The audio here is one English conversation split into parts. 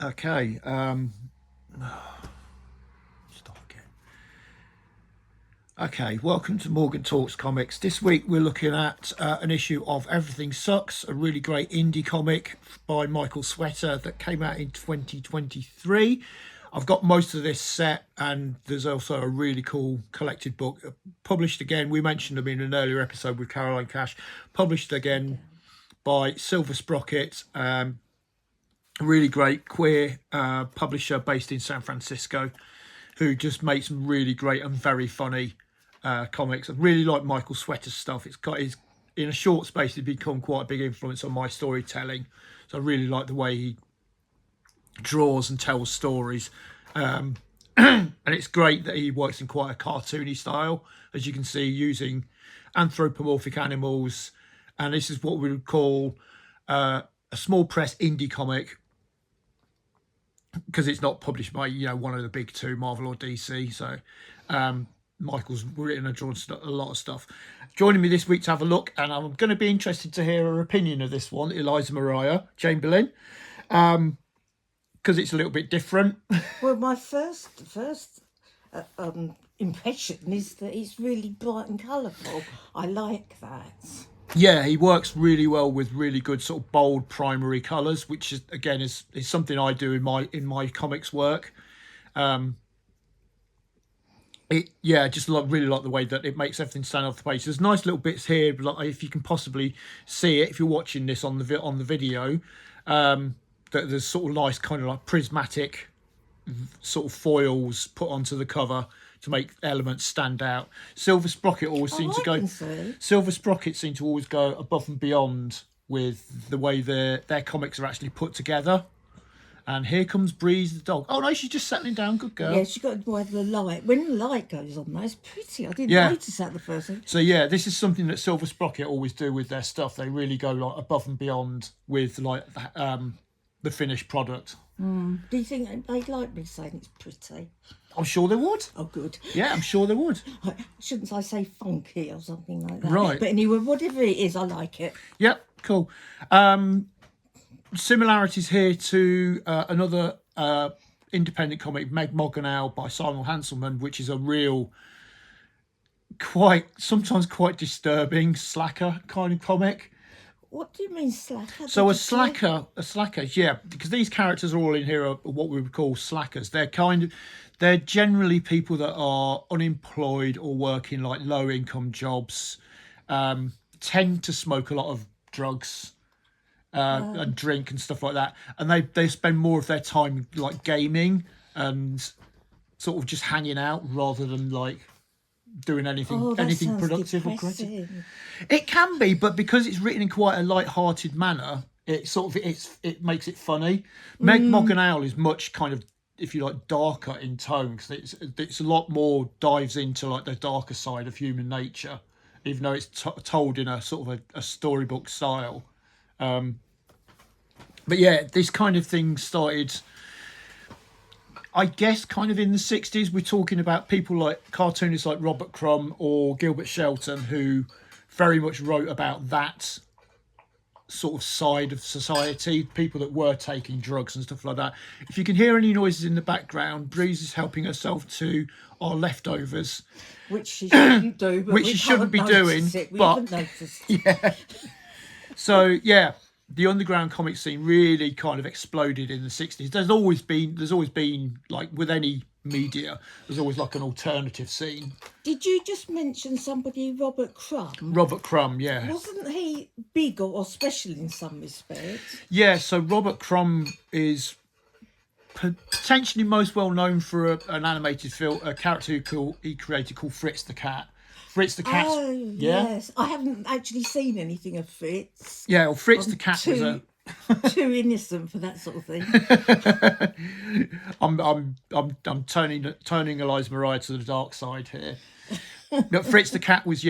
Okay. Stop again. Okay, welcome to Morgan Talks Comics. This week we're looking at an issue of Everything Sucks, a really great indie comic by Michael Sweater that came out in 2023. I've got most of this set, and there's also a really cool collected book published again. We mentioned them in an earlier episode with Caroline Cash, published again by Silver Sprocket. A really great queer publisher based in San Francisco who just makes some really great and very funny comics. I really like Michael Sweater's stuff. It's got his, in a short space, it's become quite a big influence on my storytelling. So I really like the way he draws and tells stories. And it's great that he works in quite a cartoony style, as you can see, using anthropomorphic animals. And this is what we would call a small press indie comic, because it's not published by one of the big two, Marvel or DC. So Michael's written and drawn a lot of stuff. Joining me this week to have a look, and I'm going to be interested to hear her opinion of this one, Eliza Mariah Chamberlain, because it's a little bit different. Well, my first impression is that it's really bright and colourful. I like that. Yeah, he works really well with really good sort of bold primary colours, which is again is something I do in my comics work. Really like the way that it makes everything stand off the page. There's nice little bits here, like if you can possibly see it if you're watching this on the video. That there's sort of nice kind of like prismatic sort of foils put onto the cover to make elements stand out. Silver Sprocket always seems to go. Silver Sprocket seem to always go above and beyond with the way their comics are actually put together. And here comes Breeze the dog. Oh no, she's just settling down. Good girl. Yeah, she's got to wear the light. When the light goes on, that's pretty. I didn't notice that the first time. So yeah, this is something that Silver Sprocket always do with their stuff. They really go like above and beyond with like the finished product. Do you think they'd like me saying it's pretty? I'm sure they would. Oh, good. Yeah, I'm sure they would. Shouldn't I say funky or something like that? Right. But anyway, whatever it is, I like it. Yep, cool. Similarities here to another independent comic, Meg Moganow by Simon Hanselman, which is a real, sometimes quite disturbing slacker kind of comic. What do you mean slacker? So a slacker, yeah, because these characters are all in here are what we would call slackers. They're generally people that are unemployed or working like low income jobs, tend to smoke a lot of drugs and drink and stuff like that. And they spend more of their time like gaming and sort of just hanging out rather than like doing anything productive or creative. It can be, but because it's written in quite a light-hearted manner, it makes it funny. Meg Moganow is much kind of, if you like, darker in tone, because it's a lot more dives into like the darker side of human nature, even though it's told in a sort of a storybook style. But yeah, this kind of thing started, I guess, kind of in the 60s. We're talking about people like cartoonists like Robert Crumb or Gilbert Shelton, who very much wrote about that sort of side of society, people that were taking drugs and stuff like that. If you can hear any noises in the background, Breeze is helping herself to our leftovers. Which she shouldn't do. But which she shouldn't be doing. We haven't noticed. Yeah. So, yeah. The underground comic scene really kind of exploded in the 60s. There's always been like with any media, there's always like an alternative scene. Did you just mention somebody, Robert Crumb? Robert Crumb, yeah. Wasn't he big or special in some respects? Yeah, so Robert Crumb is potentially most well known for an animated film, a character he created called Fritz the Cat. Fritz the Cat. Oh, yes. I haven't actually seen anything of Fritz. Yeah, well, Fritz the Cat was too innocent for that sort of thing. I'm turning Eliza Mariah to the dark side here. No, Fritz the Cat was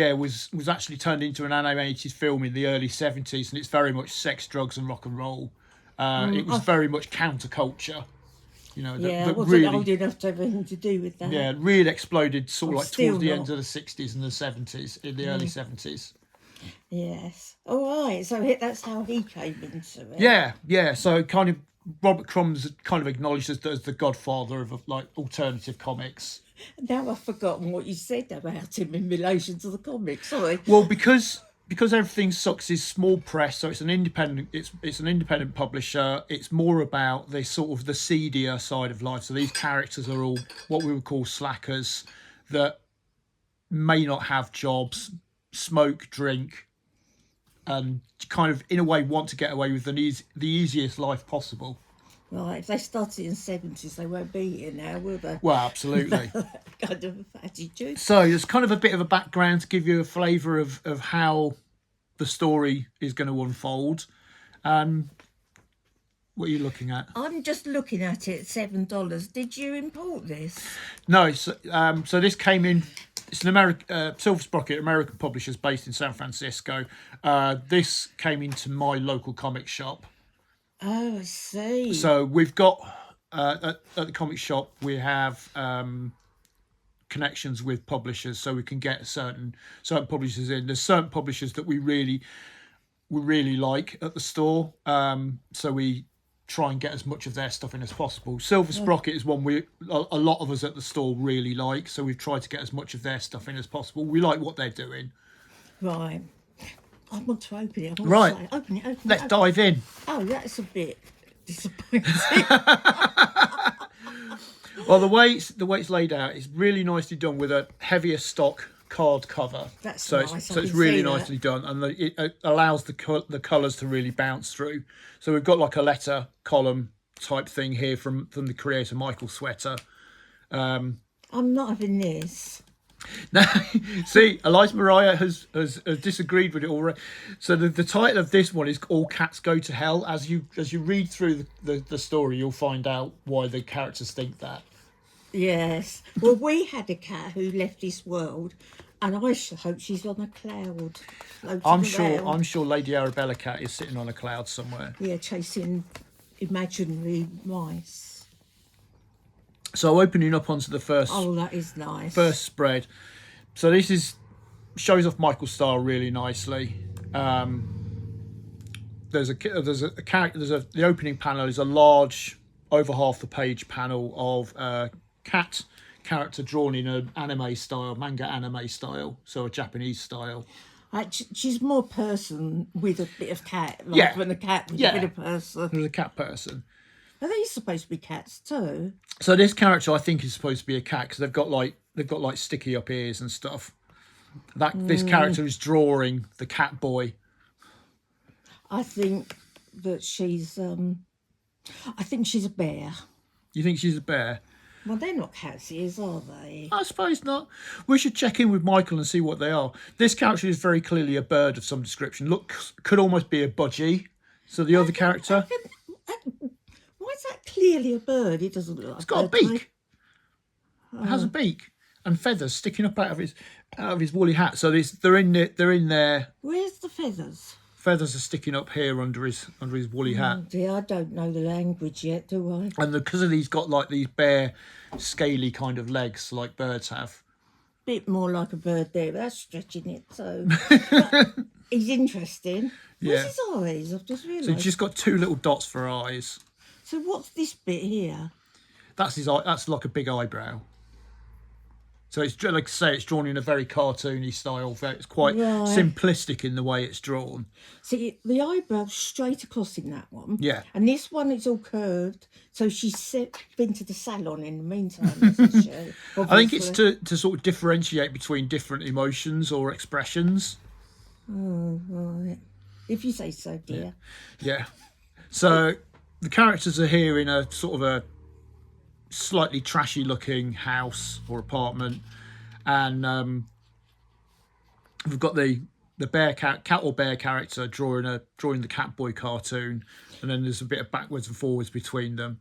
actually turned into an animated film in the early 70s, and it's very much sex, drugs, and rock and roll. It was very much counterculture. I wasn't old enough to have anything to do with that. Yeah, really exploded sort of like towards the end of the 60s and the 70s, in the early 70s. Yes. All right. So that's how he came into it. Yeah. So kind of Robert Crumb's kind of acknowledged as the godfather of like alternative comics. Now I've forgotten what you said about him in relation to the comics. Sorry. Well, because Everything Sucks is small press, so it's an independent. It's an independent publisher. It's more about the sort of the seedier side of life. So these characters are all what we would call slackers that may not have jobs, smoke, drink, and kind of in a way want to get away with the easiest life possible. Right, if they started in the 70s, they won't be here now, will they? Well, absolutely. Kind of attitude. So there's kind of a bit of a background to give you a flavour of how the story is going to unfold. What are you looking at? I'm just looking at it, $7. Did you import this? No, so this came in. It's an American Silver Sprocket, American publishers based in San Francisco. This came into my local comic shop. Oh, I see. So we've got at the comic shop we have connections with publishers, so we can get certain publishers in. There's certain publishers that we really like at the store, so we try and get as much of their stuff in as possible. Silver Sprocket is one a lot of us at the store really like, so we've tried to get as much of their stuff in as possible. We like what they're doing. Right. I want to open it. Right. Open it. Let's dive in. Oh, that's a bit disappointing. Well, the way it's laid out is really nicely done with a heavier stock card cover. That's nice. So it's really nicely done, and it allows the colours to really bounce through. So we've got like a letter column type thing here from the creator Michael Sweater. I'm not having this. Now, see, Eliza Mariah has disagreed with it already. So the title of this one is All Cats Go to Hell. As you read through the story, you'll find out why the characters think that. Yes. Well, we had a cat who left this world, and I hope she's on a cloud. I'm sure Lady Arabella Cat is sitting on a cloud somewhere. Yeah, chasing imaginary mice. So opening up onto the first. Oh, that is nice. First spread. So this shows off Michael's style really nicely. There's a character. The opening panel is a large, over half the page panel of cat character drawn in an anime style, manga anime style, so a Japanese style. She's more person with a bit of cat, than a cat with a bit of person. There's a cat person. Are they supposed to be cats too? So this character, I think, is supposed to be a cat because they've got like sticky up ears and stuff. This character is drawing the cat boy. I think that she's. I think she's a bear. You think she's a bear? Well, they're not cats ears, are they? I suppose not. We should check in with Michael and see what they are. This character is very clearly a bird of some description. Could almost be a budgie. So the other character. Why is that clearly a bird? It doesn't look like. It's got a beak. It has a beak and feathers sticking up out of his woolly hat. So they're in there. Where's the feathers? Feathers are sticking up here under his woolly hat. Dear, I don't know the language yet, do I? And because of these got like these bare, scaly kind of legs like birds have. Bit more like a bird there, but that's stretching it. So he's interesting. Yeah. What's his eyes? I've just realised. So he's just got two little dots for eyes. So what's this bit here? That's his eye. That's like a big eyebrow. So it's like I say, it's drawn in a very cartoony style. It's quite simplistic in the way it's drawn. See, the eyebrow's straight across in that one. Yeah. And this one is all curved. So she's been to the salon in the meantime, hasn't she? I think it's to sort of differentiate between different emotions or expressions. Oh, right. If you say so, dear. Yeah. So the characters are here in a sort of a slightly trashy looking house or apartment, and we've got the cat or bear character drawing the Catboy cartoon, and then there's a bit of backwards and forwards between them.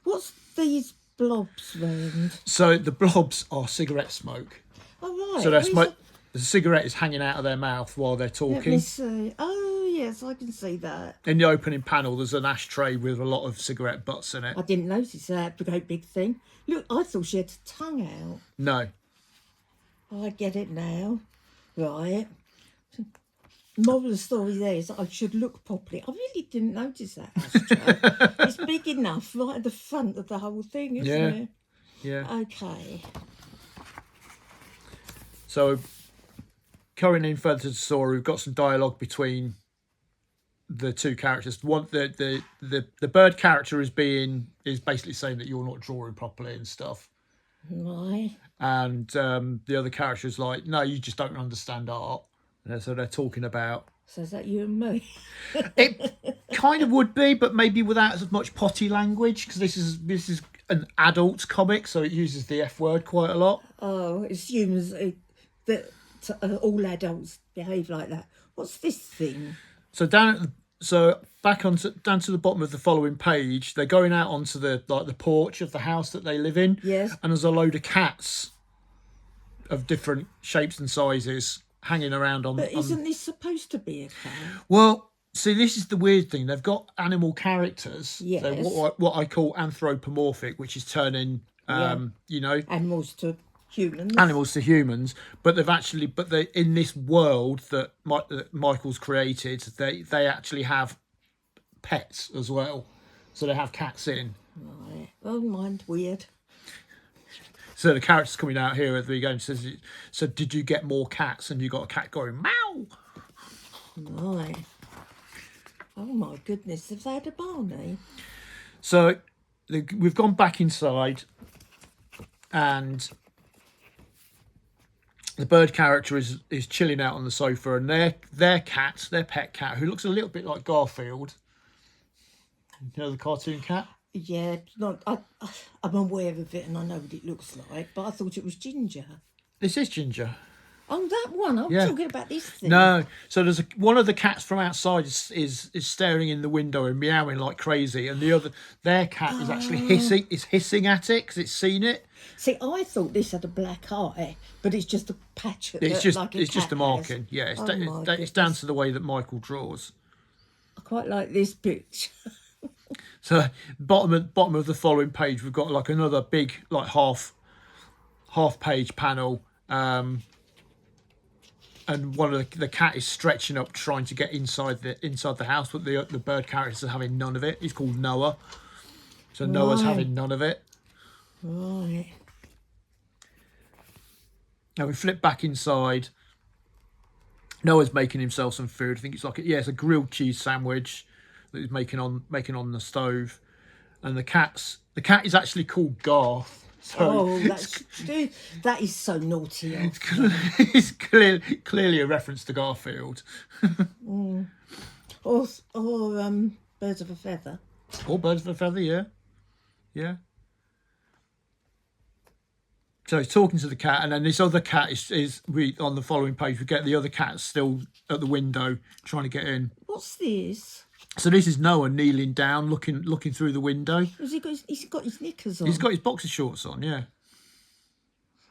What's these blobs round? So the blobs are cigarette smoke. Oh, right. So the cigarette is hanging out of their mouth while they're talking. Let me see. Oh, yes, I can see that. In the opening panel, there's an ashtray with a lot of cigarette butts in it. I didn't notice that. The great big thing. Look, I thought she had a tongue out. No. Oh, I get it now. Right. Moral of the story there is I should look properly. I really didn't notice that ashtray. It's big enough right at the front of the whole thing, isn't Yeah. it? Yeah. Okay. So, going in further to the story, we've got some dialogue between the two characters. One, the bird character is basically saying that you're not drawing properly and stuff, Right. and the other character is like, no, you just don't understand art. And so they're talking about. So is that you and me? It kind of would be, but maybe without as much potty language, because this is an adult comic, so it uses the F word quite a lot. Oh, it assumes that all adults behave like that. What's this thing? So down to the bottom of the following page, they're going out onto the porch of the house that they live in. Yes. And there's a load of cats of different shapes and sizes hanging around on. But isn't this supposed to be a cat? Well, see, this is the weird thing. They've got animal characters. Yes. So what I call anthropomorphic, which is turning, Animals to humans. animals to humans. But they in this world that Michael's created, they actually have pets as well. So they have cats in. Right. Oh, mine's weird. So the character's coming out here at the beginning and says, so did you get more cats? And you got a cat going, meow. Right. Oh my goodness, have they had a Barney? So we've gone back inside, and the bird character is chilling out on the sofa, and their pet cat, who looks a little bit like Garfield. You know, the cartoon cat? Yeah, I'm aware of it and I know what it looks like, but I thought it was Ginger. This is Ginger. Oh, that one. I'm Yeah. talking about this thing. No, so there's one of the cats from outside is staring in the window and meowing like crazy, and their cat is actually hissing at it because it's seen it. See, I thought this had a black eye, but it's just a patch. It's just like it's just a cat marking. has. Yeah, Oh my it's down goodness. to the way that Michael draws. I quite like this picture. So bottom of the following page, we've got like another big like half page panel, and one of the cat is stretching up trying to get inside the house, but the bird character is having none of it. He's called Noah, so Noah's Right. having none of it. Right. Now we flip back inside. Noah's making himself some food. I think it's a grilled cheese sandwich that he's making on the stove, and the cat is actually called Garth. So Oh, that is so naughty. it's clearly a reference to Garfield. Or Birds of a Feather. Or Birds of a Feather, yeah. Yeah. So he's talking to the cat, and then this other cat is on the following page. We get the other cat still at the window trying to get in. What's this? So this is Noah kneeling down, looking through the window. Has he's got his knickers on? He's got his boxer shorts on, yeah.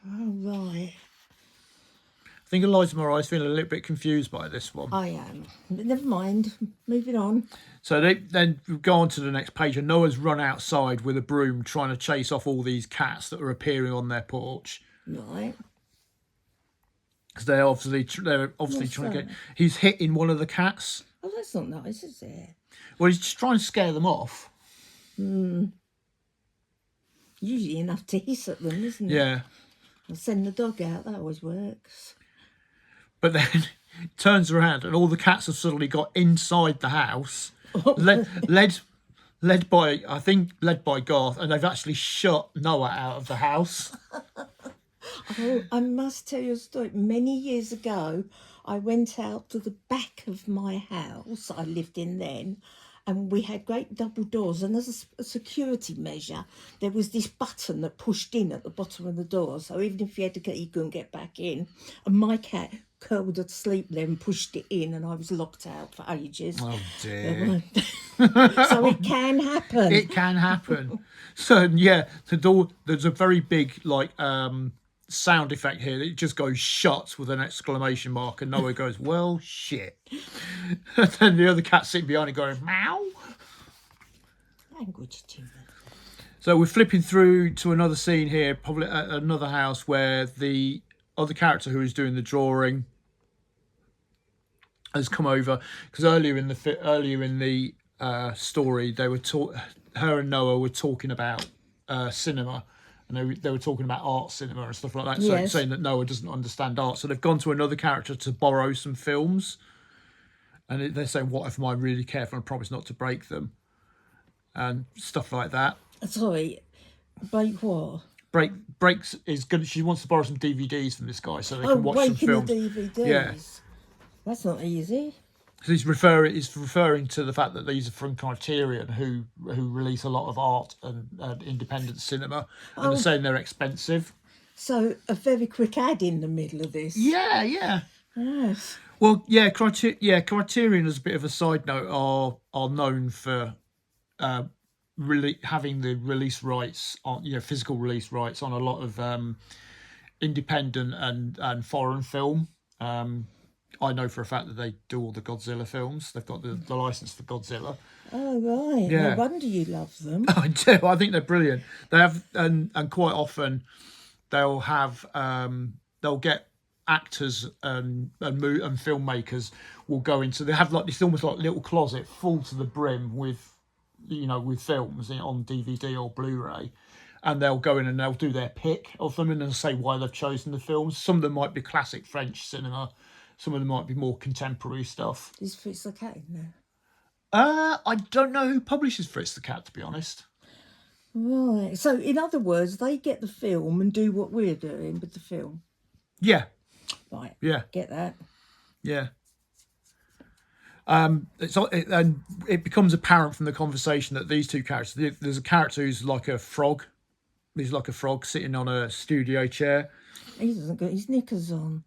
Oh, right. I think Eliza Morai's feeling a little bit confused by this one. I am. But never mind. Moving on. So then we go on to the next page, and Noah's run outside with a broom trying to chase off all these cats that are appearing on their porch. Right. Because they're obviously trying to get. He's hitting one of the cats. Oh, that's not nice, is it? Well, he's just trying to scare them off. Usually enough to hiss at them, isn't it? Yeah. I'll send the dog out. That always works. But then turns around and all the cats have suddenly got inside the house, led by Garth, and they've actually shut Noah out of the house. Oh, I must tell you a story. Many years ago, I went out to the back of my house I lived in then, and we had great double doors, and as a security measure, there was this button that pushed in at the bottom of the door, so even if you had to get, you couldn't get back in. And my cat curled asleep there and pushed it in, and I was locked out for ages. Oh dear. So it can happen. It can happen. So yeah, the door. There's a very big sound effect here. It just goes shut with an exclamation mark, and Noah goes, "Well, shit." And then the other cat sitting behind it going, "Meow." Language, Timmy. So we're flipping through to another scene here, probably at another house where the other character who is doing the drawing has come over, because earlier in the story they were her and Noah were talking about cinema, and they were talking about art cinema and stuff like that. So Yes. saying that Noah doesn't understand art, so they've gone to another character to borrow some films, and they're saying, "What if I'm really careful and promise not to break them?" and stuff like that. Sorry, break what? Breaks is good. She wants to borrow some DVDs from this guy so they Oh, can watch some breaking films. the DVDs. Yeah. That's not easy. So he's referring to the fact that these are from Criterion, who release a lot of art and independent cinema, and they're saying they're expensive. So a very quick ad in the middle of this. Yeah. Yes. Well, yeah, Criterion, as a bit of a side note, are known for really having the release rights on, physical release rights on a lot of independent and foreign film. I know for a fact that they do all the Godzilla films. They've got the license for Godzilla. Oh, right. Yeah. No wonder you love them. I do. I think they're brilliant. They have, and quite often they'll have they'll get actors and filmmakers will go into. They have like this almost like little closet full to the brim with films on DVD or Blu-ray. And they'll go in and they'll do their pick of them and they'll say why they've chosen the films. Some of them might be classic French cinema. Some of them might be more contemporary stuff. Is Fritz the Cat in there? I don't know who publishes Fritz the Cat, to be honest. Right. So, in other words, they get the film and do what we're doing with the film. Yeah. Right. Yeah. Get that? Yeah. And it becomes apparent from the conversation that these two characters. There's a character who's like a frog. He's like a frog sitting on a studio chair. He doesn't got his knickers on.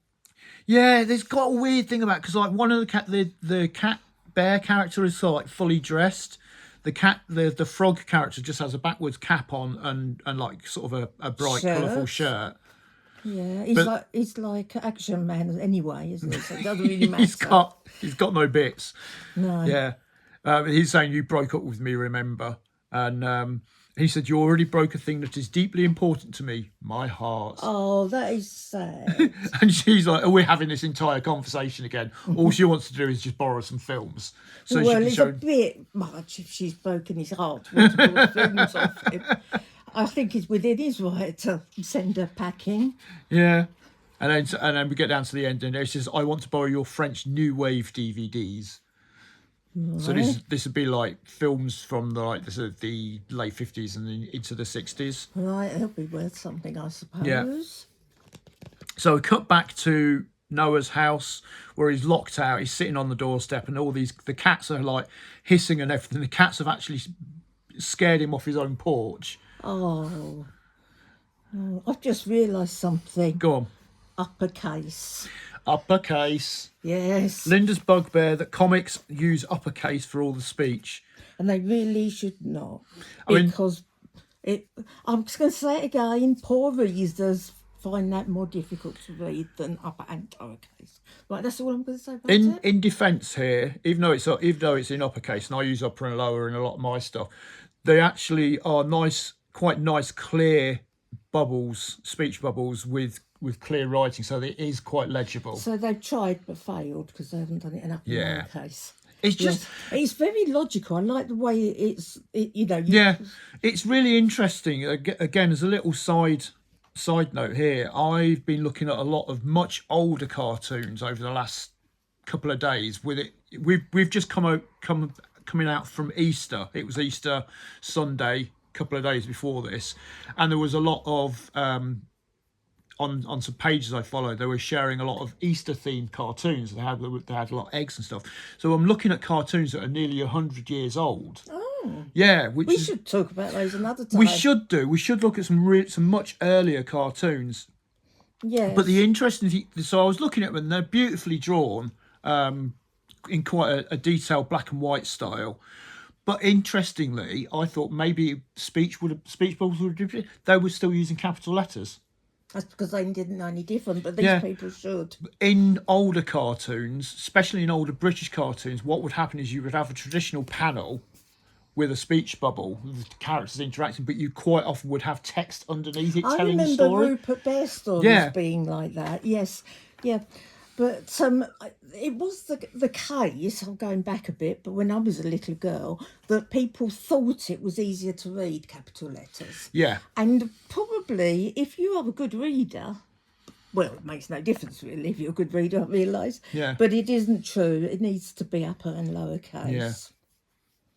Yeah, there's got a weird thing about, because like one of the cat bear character is sort of like fully dressed. The frog character just has a backwards cap on and like sort of a bright colourful shirt. Yeah, he's like Action Man anyway, isn't he? So it doesn't really matter. he's got no bits. No. Yeah, he's saying you broke up with me, remember? And he said you already broke a thing that is deeply important to me, my heart. Oh, that is sad. And she's like, "Oh, we're having this entire conversation again. All she wants to do is just borrow some films." So well, she can it's show. a bit much if she's broken his heart to borrow films off him. I think it's within his right to send her packing. Yeah. And then we get down to the end and it says, "I want to borrow your French New Wave DVDs." Right. So this would be like films from the late 50s and into the 60s. Right, it'll be worth something, I suppose. Yeah. So we cut back to Noah's house where he's locked out. He's sitting on the doorstep and the cats are like hissing and everything. The cats have actually scared him off his own porch. Oh, I've just realised something. Go on. Uppercase. Uppercase. Yes. Linda's bugbear that comics use uppercase for all the speech. And they really should not. I mean, because I'm just going to say it again, poor readers find that more difficult to read than upper and lowercase. Right, that's all I'm going to say about it. In defence here, even though it's in uppercase, and I use upper and lower in a lot of my stuff, they actually are quite nice, clear bubbles, speech bubbles with clear writing, so it is quite legible. So they've tried but failed because they haven't done it in upper and lowercase. It's just it's very logical. I like the way it's it's really interesting. Again, as a little side note here, I've been looking at a lot of much older cartoons over the last couple of days. With it, we've just coming out from Easter. It was Easter Sunday, a couple of days before this, and there was a lot of on some pages I followed, they were sharing a lot of Easter themed cartoons. They had a lot of eggs and stuff. So I'm looking at cartoons that are nearly 100 years old. Oh, yeah, we should talk about those another time. We should do. We should look at some much earlier cartoons. Yeah. But the interesting thing, so I was looking at them, and they're beautifully drawn, in quite a detailed black and white style. But interestingly, I thought maybe speech bubbles would they were still using capital letters. That's because they didn't know any different, but these people should. In older cartoons, especially in older British cartoons, what would happen is you would have a traditional panel with a speech bubble, with the characters interacting, but you quite often would have text underneath it telling the story. I remember Rupert Bear stories being like that, yes. Yeah. But it was the case, I'm going back a bit, but when I was a little girl, that people thought it was easier to read capital letters. Yeah. And probably, if you are a good reader, well, it makes no difference really if you're a good reader, I realise. Yeah. But it isn't true. It needs to be upper and lower case. Yeah.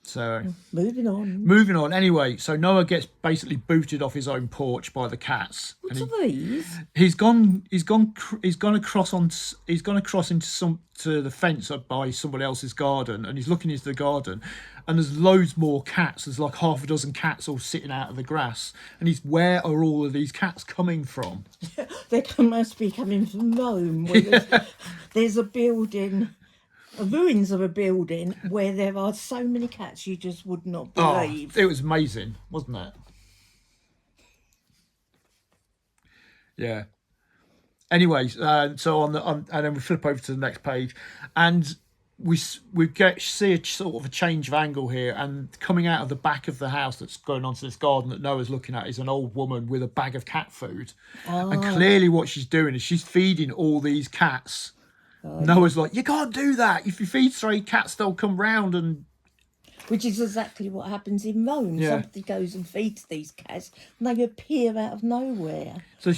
So Moving on. moving on. Anyway, so Noah gets basically booted off his own porch by the cats. What are these? He's gone across to the fence up by somebody else's garden, and he's looking into the garden, and there's loads more cats. There's like half a dozen cats all sitting out of the grass, and where are all of these cats coming from? They must be coming from Rome. Where there's a building, ruins of a building where there are so many cats you just would not believe. Oh, it was amazing, wasn't it? Yeah. Anyway, so and then we flip over to the next page, and we see a sort of a change of angle here, and coming out of the back of the house that's going onto this garden that Noah's looking at is an old woman with a bag of cat food, and clearly what she's doing is she's feeding all these cats. Noah's like, you can't do that. If you feed stray cats, they'll come round and. Which is exactly what happens in Rome. Yeah. Somebody goes and feeds these cats, and they appear out of nowhere. So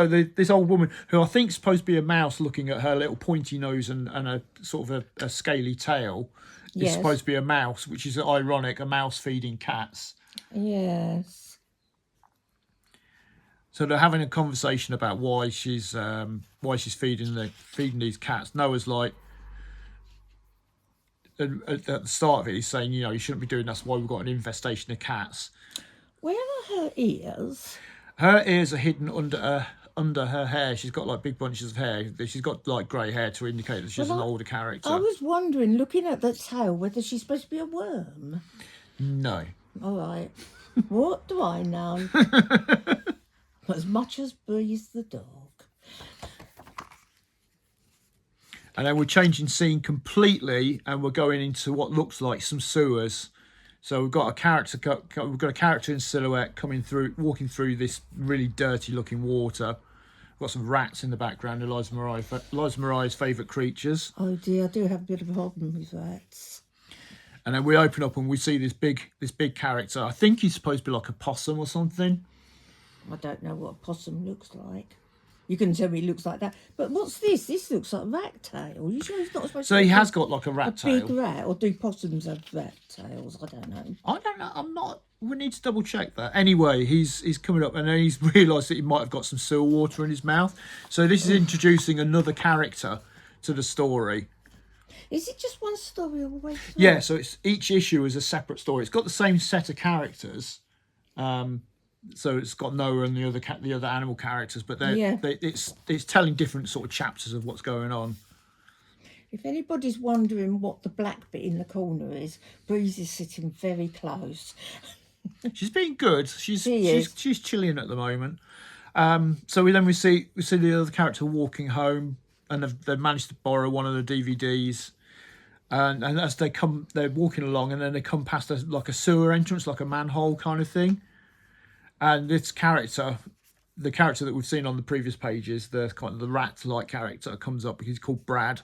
this old woman, who I think is supposed to be a mouse, looking at her little pointy nose and a sort of a scaly tail, is Yes. supposed to be a mouse, which is ironic. A mouse feeding cats. Yes. So they're having a conversation about why she's feeding these cats. Noah's like, at the start of it, he's saying, you shouldn't be doing that. That's why we've got an infestation of cats. Where are her ears? Her ears are hidden under her hair. She's got like big bunches of hair. She's got like grey hair to indicate that she's an older character. I was wondering, looking at the tail, whether she's supposed to be a worm. No. All right. What do I know? As much as breathes the dog. And then we're changing scene completely, and we're going into what looks like some sewers. So we've got a character in silhouette walking through this really dirty-looking water. We've got some rats in the background. Eliza Mariah's favourite creatures. Oh dear, I do have a bit of a problem with rats. And then we open up and we see this big character. I think he's supposed to be like a possum or something. I don't know what a possum looks like. You can tell me he looks like that. But what's this? This looks like a rat tail. Are you sure he's not supposed to So be he has got like a rat tail. big rat, or do possums have rat tails? I don't know. I don't know. I'm not. We need to double check that. Anyway, he's coming up, and then he's realised that he might have got some sewer water in his mouth. So this is introducing another character to the story. Is it just one story all the way through? Yeah. So each issue is a separate story. It's got the same set of characters. So it's got Noah and the other animal characters, but it's telling different sort of chapters of what's going on. If anybody's wondering what the black bit in the corner is, Breeze is sitting very close. She's being good. She's chilling at the moment. So we see the other character walking home, and they've managed to borrow one of the DVDs. And as they're walking along, and then they come past like a sewer entrance, like a manhole kind of thing. And this character, the character that we've seen on the previous pages, the kind of the rat-like character, comes up. He's called Brad,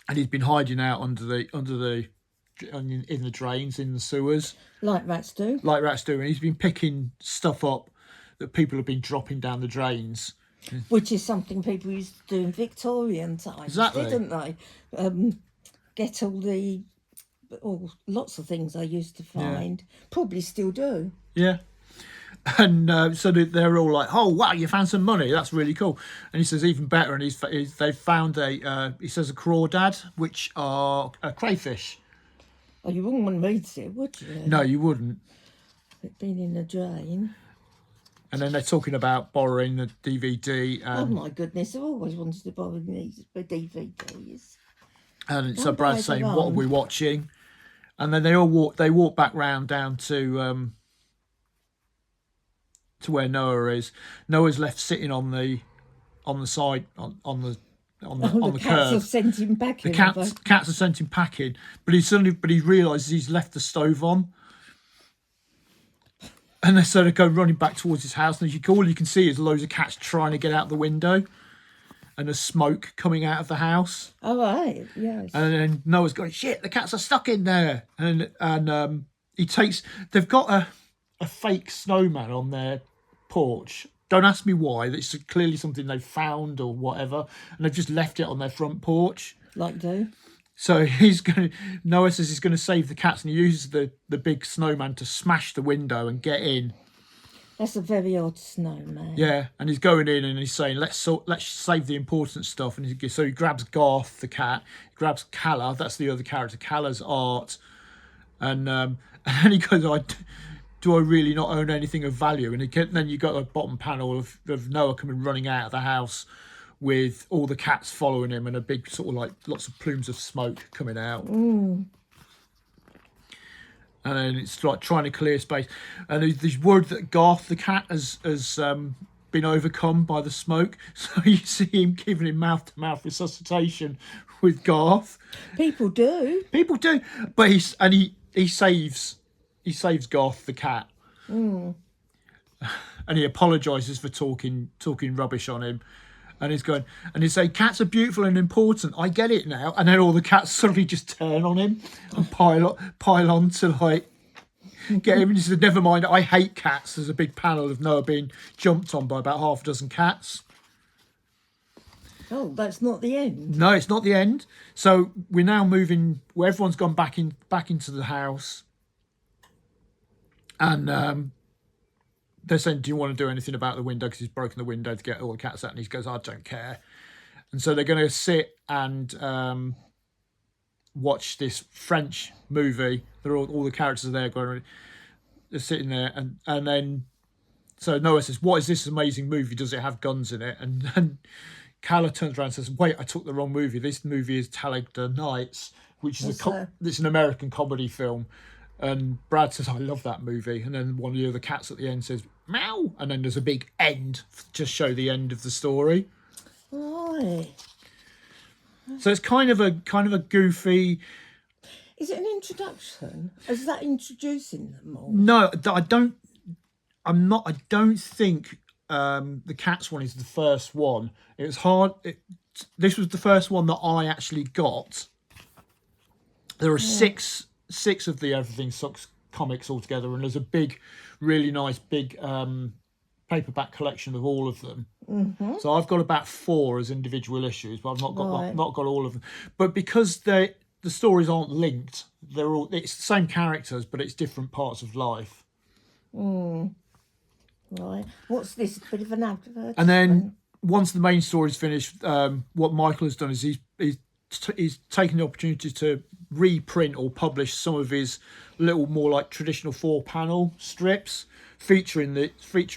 and he's been hiding out in the drains in the sewers, Like rats do. And he's been picking stuff up that people have been dropping down the drains. Which is something people used to do in Victorian times, Exactly. didn't they? Get lots of things I used to find. Yeah. Probably still do. Yeah. And so they're all like, oh, wow, you found some money. That's really cool. And he says even better, and they've found a crawdad, which are crayfish. Oh, you wouldn't want me to, would you? No, you wouldn't. It been in a drain. And then they're talking about borrowing the DVD. Oh, my goodness. I've always wanted to borrow these DVDs. And so Brad's saying, what are we watching? And then they walk back round down to where Noah is. Noah's left sitting on the side on the curb. Cats have sent him packing. The cats have sent him packing, but he realises he's left the stove on. And they sort of go running back towards his house, and as all you can see is loads of cats trying to get out the window, and there's smoke coming out of the house. All right, yes. And then Noah's going, shit, the cats are stuck in there. And they've got a fake snowman on their porch. Don't ask me why. It's clearly something they found or whatever, and they've just left it on their front porch. Like do. So Noah says he's going to save the cats, and he uses the big snowman to smash the window and get in. That's a very odd snowman. Yeah, and he's going in and he's saying, let's save the important stuff. And so he grabs Garth, the cat, he grabs Calla, that's the other character, Calla's art. And then he goes, do I really not own anything of value? And then you got a bottom panel of Noah coming running out of the house with all the cats following him and a big sort of like lots of plumes of smoke coming out. Mm. And then it's like trying to clear space. And there's word that Garth, the cat, has been overcome by the smoke. So you see him giving him mouth-to-mouth resuscitation with Garth. People do. But he saves Garth, the cat. Mm. And he apologises for talking rubbish on him. And he's going, and he's saying, cats are beautiful and important. I get it now. And then all the cats suddenly just turn on him and pile on to like get him. And he said, never mind, I hate cats. There's a big panel of Noah being jumped on by about half a dozen cats. Oh, that's not the end. No, it's not the end. So we're now moving where everyone's gone back into the house. And they're saying, do you want to do anything about the window? Because he's broken the window to get all the cats out. And he goes, I don't care. And so they're going to sit and watch this French movie. They're all the characters are there. They're sitting there. And then, so Noah says, what is this amazing movie? Does it have guns in it? And then Calla turns around and says, wait, I took the wrong movie. This movie is Talladega Nights, which is it's an American comedy film. And Brad says, I love that movie. And then one of the other cats at the end says, meow. And then there's a big end to show the end of the story. Right. So it's kind of a goofy. Is it an introduction? Is that introducing them all? No, I don't think the cats one is the first one. It was hard. This was the first one that I actually got. There are six of the Everything Sucks comics altogether, and there's a really nice big paperback collection of all of them. Mm-hmm. So I've got about 4 as individual issues, but I've not got all of them. But because the stories aren't linked, it's the same characters, but it's different parts of life. Mm. Right. What's this? A bit of an advert. And then once the main story's finished, what Michael has done is he's taken the opportunity to reprint or publish some of his little more like traditional 4-panel strips featuring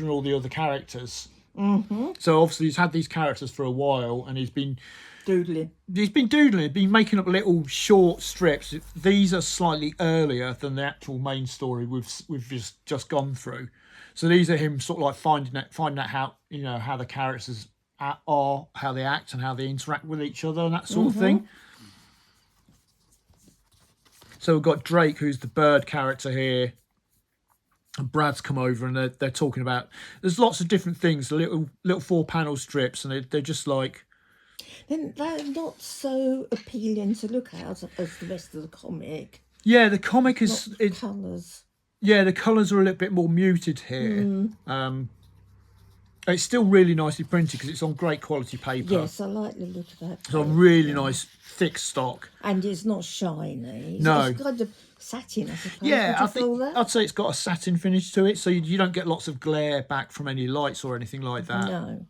all the other characters. Mm-hmm. So obviously he's had these characters for a while, and he's been doodling, been making up little short strips. These are slightly earlier than the actual main story we've just gone through. So these are him sort of like finding out how how the characters are, how they act, and how they interact with each other, and that sort of thing. So we've got Drake, who's the bird character here, and Brad's come over, and they're talking about. There's lots of different things, little 4-panel strips, and they're just like. Then they're not so appealing to look at as the rest of the comic. Yeah, the comic is colours. Yeah, the colours are a little bit more muted here. It's still really nicely printed because it's on great quality paper. Yes, I like the look of that. It's on really nice thick stock. And it's not shiny. No. It's kind of satin, I suppose. Yeah, I'd say it's got a satin finish to it, so you don't get lots of glare back from any lights or anything like that. No.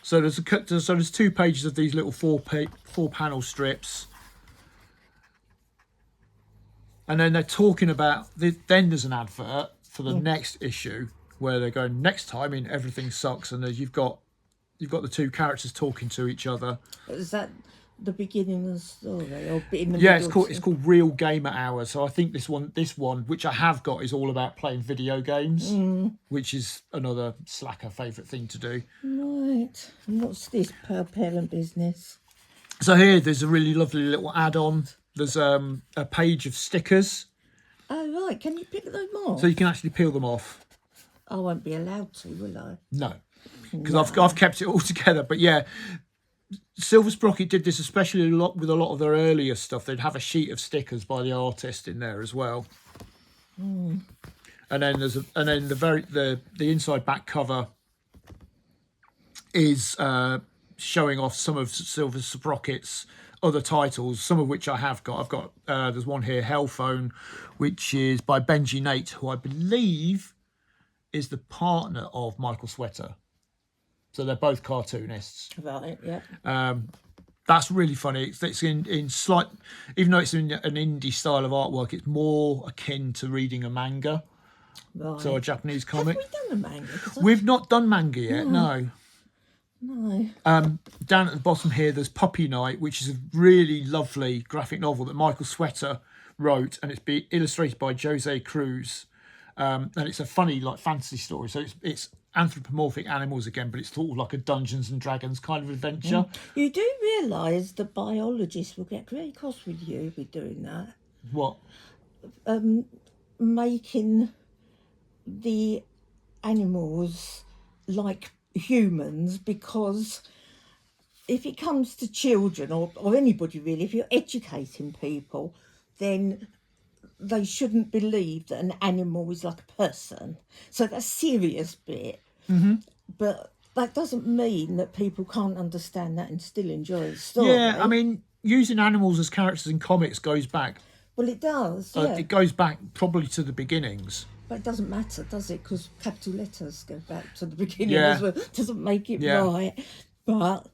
So there's 2 pages of these little 4-panel strips. And then they're talking about, then there's an advert for the next issue, where they're going, next time in Everything Sucks, and you've got the 2 characters talking to each other. Is that the beginning of the story, or in the Yeah, middle? it's called Real Gamer Hour. So I think this one, which I have got, is all about playing video games, which is another slacker favourite thing to do. Right. And what's this parent business? So here, there's a really lovely little add-on. There's a page of stickers. Oh right, can you pick them off? So you can actually peel them off. I won't be allowed to, will I? No, because I've kept it all together. But yeah, Silver Sprocket did this especially a lot with a lot of their earlier stuff. They'd have a sheet of stickers by the artist in there as well. And then the inside back cover is showing off some of Silver Sprocket's other titles, some of which I have got. I've got there's one here, Hellphone, which is by Benji Nate, who I believe is the partner of Michael Sweater. So they're both cartoonists. Right, yeah. That's really funny. It's in slight, even though it's in an indie style of artwork, it's more akin to reading a manga. Right. So a Japanese comic. Have we done a manga? 'Cause We've not done manga yet, no. No. Down at the bottom here, there's Puppy Night, which is a really lovely graphic novel that Michael Sweater wrote, and it's illustrated by Jose Cruz. And it's a funny, like, fantasy story. So it's anthropomorphic animals again, but it's sort of like a Dungeons and Dragons kind of adventure. You do realise the biologists will get very cross with you with doing that. What? Making the animals like humans, because if it comes to children or anybody really, if you're educating people, then they shouldn't believe that an animal is like a person. So that's a serious bit. But that doesn't mean that people can't understand that and still enjoy the story. Yeah, I mean, using animals as characters in comics goes back. Well, it does, yeah. It goes back probably to the beginnings. But it doesn't matter, does it? Because capital letters go back to the beginning Yeah. as well. It doesn't make it Yeah. right. But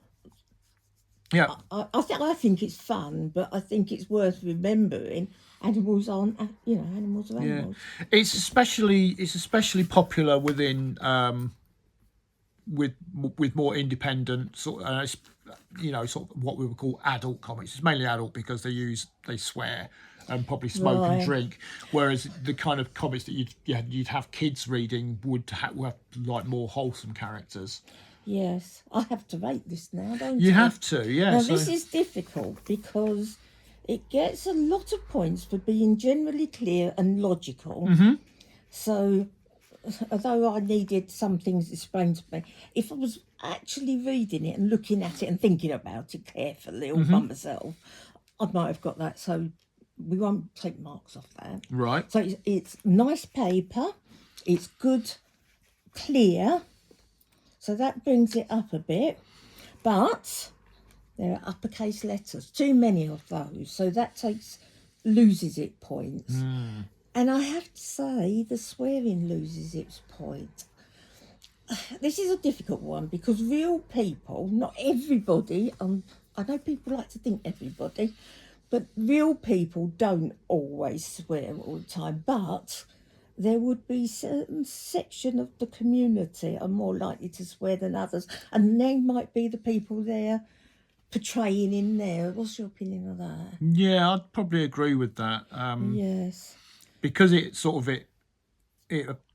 Yeah. I think it's fun, but I think it's worth remembering animals aren't, animals are animals. Yeah. It's especially popular within with more independent sort of, sort of what we would call adult comics. It's mainly adult because they swear and probably smoke and Right. drink, whereas the kind of comics that you'd have kids reading would have like more wholesome characters. Yes, I have to rate this now, don't You I? have to, yeah. Now, so- this is difficult because it gets a lot of points for being generally clear and logical. So, although I needed some things explained to me, if I was actually reading it and looking at it and thinking about it carefully all by myself, I might have got that. So, we won't take marks off that. Right. So, it's nice paper, it's good, clear. So that brings it up a bit, but there are uppercase letters, too many of those, so that loses it points. And I have to say, the swearing loses its point. This is a difficult one because real people, not everybody, I know people like to think everybody, but real people don't always swear all the time, but there would be certain section of the community are more likely to swear than others, and they might be the people they're portraying in there. What's your opinion of that? Yeah, I'd probably agree with that. Yes. Because it's sort of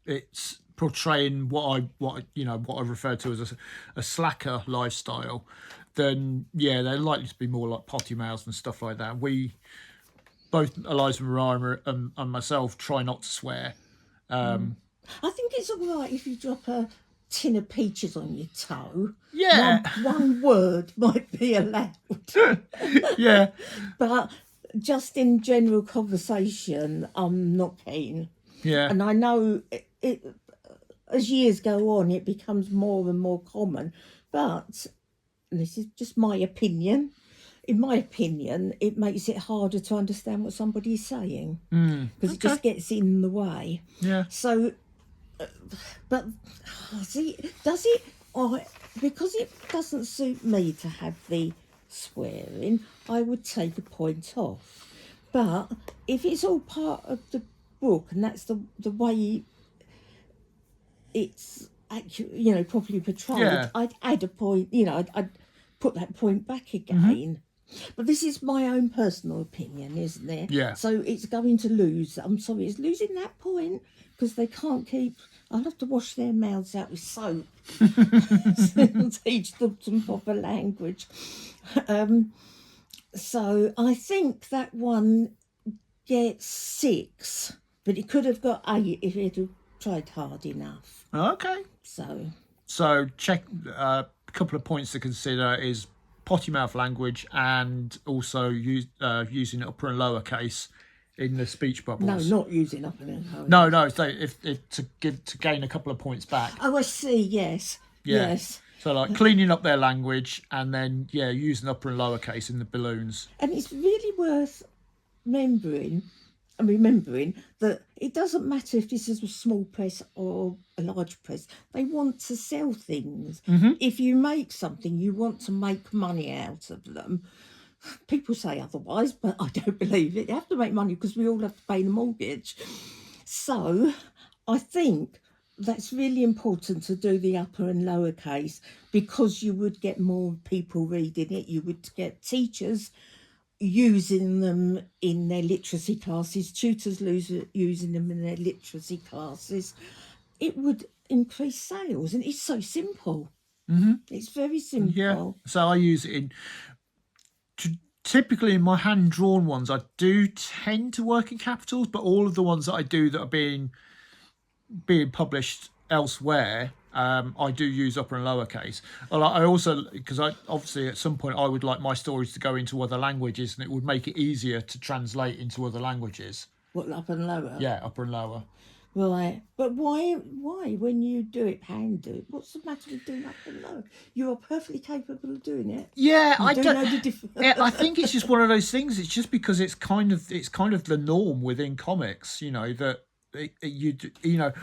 it's portraying what I refer to as a slacker lifestyle. Then yeah, they're likely to be more like potty mouths and stuff like that. We both, Eliza Mariah and myself, try not to swear. I think it's all right if you drop a tin of peaches on your toe. Yeah. One word might be allowed. Yeah. But just in general conversation, I'm not keen. Yeah. And I know it as years go on, it becomes more and more common. But this is just my opinion. In my opinion, it makes it harder to understand what somebody's saying because it just gets in the way. Yeah. So, but see, does it? Because it doesn't suit me to have the swearing, I would take a point off. But if it's all part of the book and that's the way it's actually, properly portrayed, Yeah. I'd add a point. I'd put that point back again. But this is my own personal opinion, isn't it? Yeah. So it's going to lose. I'm sorry, it's losing that point because they can't keep. I'll have to wash their mouths out with soap and teach them some proper language. So I think that one gets 6, but it could have got 8 if it had tried hard enough. Okay. So check a couple of points to consider is potty mouth language and also using upper and lower case in the speech No, bubbles. not using up and in. No. So if to gain a couple of points back. Oh, I see. Yes. Yeah. Yes. So like cleaning up their language and then using upper and lower case in the balloons. And it's really worth remembering that it doesn't matter if this is a small press or a large press. They want to sell things. If you make something, you want to make money out of them. People say otherwise, but I don't believe it. You have to make money because we all have to pay the mortgage. So I think that's really important to do the upper and lower case, because you would get more people reading it. You would get teachers using them in their literacy classes, tutors using them in their literacy classes. It would increase sales, and it's so simple. It's very simple. Yeah. So I use it in typically in my hand drawn ones. I do tend to work in capitals, but all of the ones that I do that are being published elsewhere, I do use upper and lower case. I also, because I obviously at some point I would like my stories to go into other languages, and it would make it easier to translate into other languages. What, upper and lower? Yeah, upper and lower. Right, but why when you do it hand what's the matter with doing up and lower? You are perfectly capable of doing it. Yeah, I don't know the difference. I think it's just one of those things. It's just because it's kind of the norm within comics, that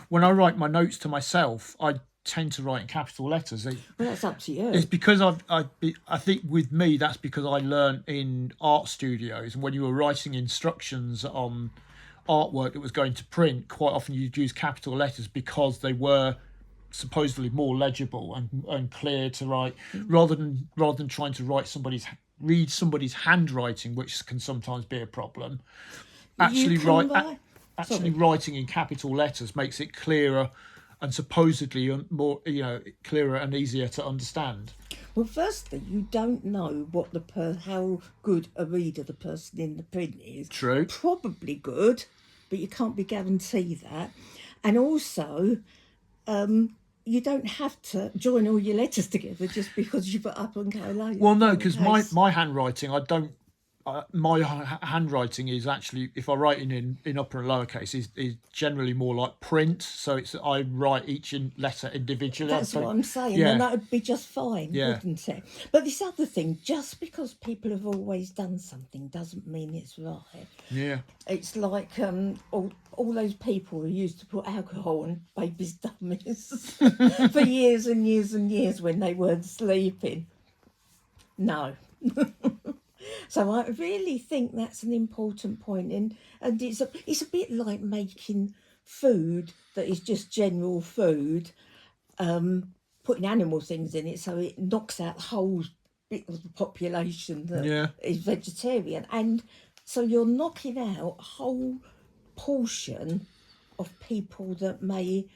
when I write my notes to myself, I tend to write in capital letters. Well, that's up to you. It's because I think with me that's because I learned in art studios, and when you were writing instructions on artwork that was going to print, quite often you'd use capital letters because they were supposedly more legible and clear to write, rather than trying to read somebody's handwriting, which can sometimes be a problem. Actually writing in capital letters makes it clearer and supposedly more clearer and easier to understand. Well, firstly, you don't know what how good a reader the person in the print is. True. Probably good, but you can't be guaranteed that. And also, you don't have to join all your letters together just because you put up and go low. Well, no, because my handwriting, my handwriting is actually, if I write in upper and lower case, is generally more like print. So I write each letter individually. That's what I'm saying, and that would be just fine, wouldn't it? But this other thing, just because people have always done something doesn't mean it's right. Yeah. It's like all those people who used to put alcohol on babies' dummies for years and years and years when they weren't sleeping. No. So I really think that's an important point, and it's a bit like making food that is just general food, putting animal things in it so it knocks out the whole bit of the population that is vegetarian, and so you're knocking out a whole portion of people that may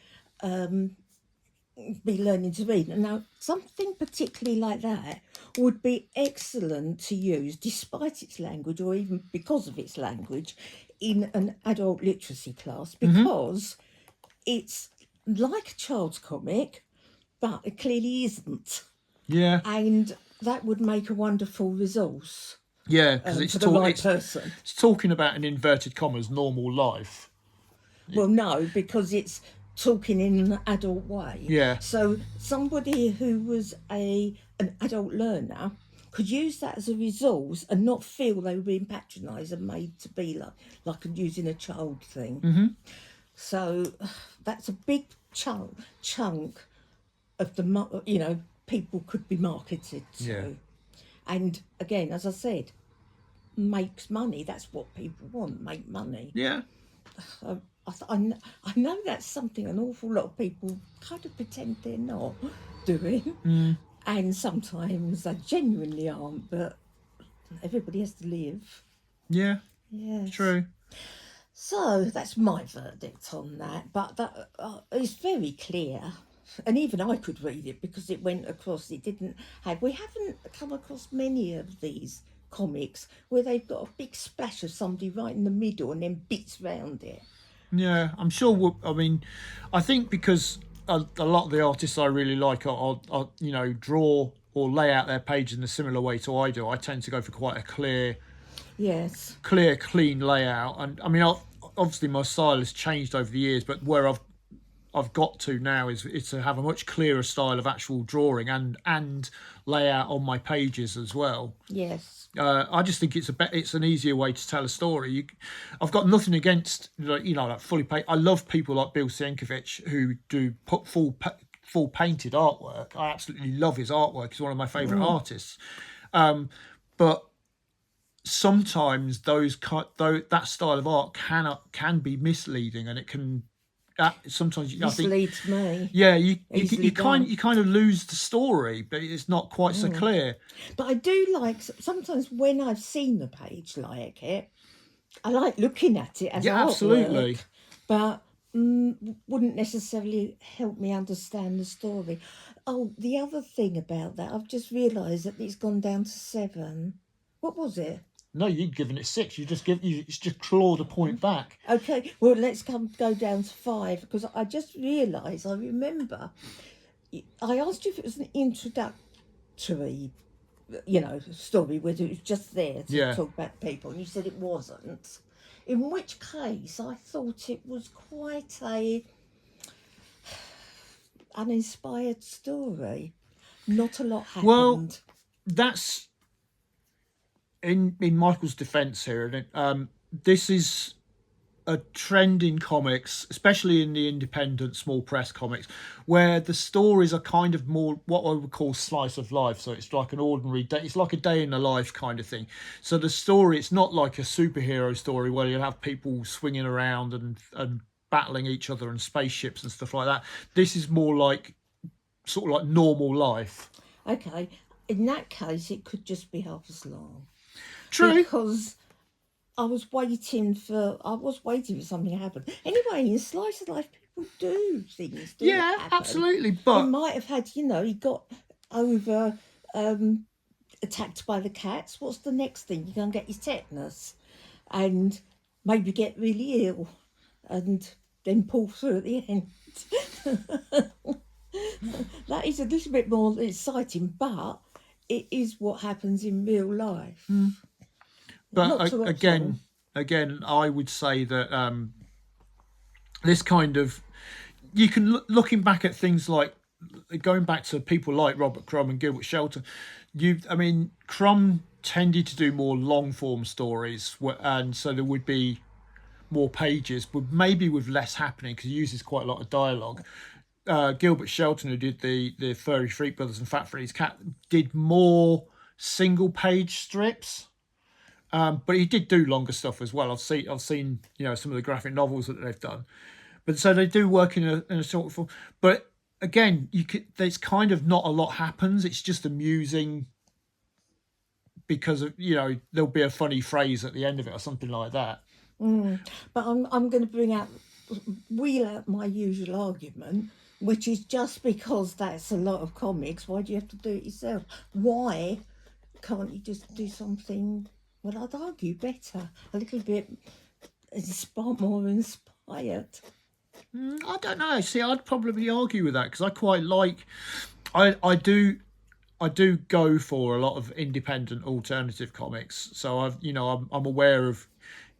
be learning to read. And now something particularly like that would be excellent to use, despite its language or even because of its language, in an adult literacy class, because it's like a child's comic, but it clearly isn't. Yeah. And that would make a wonderful resource. Yeah, because it's talking about, in inverted commas, normal life. Well, no, because it's talking in an adult way. Yeah. So somebody who was an adult learner could use that as a resource and not feel they were being patronised and made to be like using a child thing. So that's a big chunk of the people could be marketed to. Yeah. And again, as I said, makes money. That's what people want, make money. Yeah. I know that's something an awful lot of people kind of pretend they're not doing. And sometimes they genuinely aren't, but everybody has to live. Yeah. Yes. True. So that's my verdict on that. But that is very clear. And even I could read it because it went across. We haven't come across many of these comics where they've got a big splash of somebody right in the middle and then bits round it. Yeah, I'm sure. I mean, I think because a lot of the artists I really like are draw or lay out their page in a similar way to I do. I tend to go for quite a Yes. clean layout. And I mean, obviously my style has changed over the years, but where I've got to now is to have a much clearer style of actual drawing and layout on my pages as well. Yes. I just think it's an easier way to tell a story. I've got nothing against like fully paint. I love people like Bill Sienkiewicz who do put full painted artwork. I absolutely love his artwork. He's one of my favourite artists. But sometimes that style of art can be misleading, and it can sometimes I think Misleads me. yeah Easily done. you kind of lose the story, but it's not quite so clear. But I do like sometimes when I've seen the page like it, I like looking at it as Yeah, artwork, absolutely. but wouldn't necessarily help me understand the story. Oh, the other thing about that, I've just realised that it's gone down to 7. What was it? No, you've given it 6. It's just clawed a point back. Okay, well, let's go down to 5 because I just realised, I remember, I asked you if it was an introductory, story where it was just there to Yeah. talk about people, and you said it wasn't. In which case, I thought it was quite a uninspired story. Not a lot happened. Well, that's in Michael's defence here, and this is a trend in comics, especially in the independent small press comics, where the stories are kind of more what I would call slice of life. So it's like an ordinary day. It's like a day in the life kind of thing. So the story, it's not like a superhero story where you have people swinging around and battling each other and spaceships and stuff like that. This is more like sort of like normal life. Okay, in that case, it could just be half as long. True. Because I was waiting for something to happen. Anyway, in slice of life, people do things. Yeah, happen. absolutely. He But might have had, he got over attacked by the cats. What's the next thing? You're going to get his tetanus and maybe get really ill and then pull through at the end. That is a little bit more exciting, but it is what happens in real life. but again, I would say that this kind of you can looking back at things like going back to people like Robert Crumb and Gilbert Shelton. Crumb tended to do more long form stories, and so there would be more pages, but maybe with less happening because he uses quite a lot of dialogue. Gilbert Shelton, who did the Furry Freak Brothers and Fat Freddy's Cat, did more single page strips. But he did do longer stuff as well. I've seen some of the graphic novels that they've done, but so they do work in a sort of form. But again, there's kind of not a lot happens. It's just amusing because of there'll be a funny phrase at the end of it or something like that. But I'm going to wheel out my usual argument, which is just because that's a lot of comics, why do you have to do it yourself? Why can't you just do something, well, I'd argue better, a little bit more inspired? I don't know. See, I'd probably argue with that because I quite like, I do go for a lot of independent alternative comics. So I'm aware of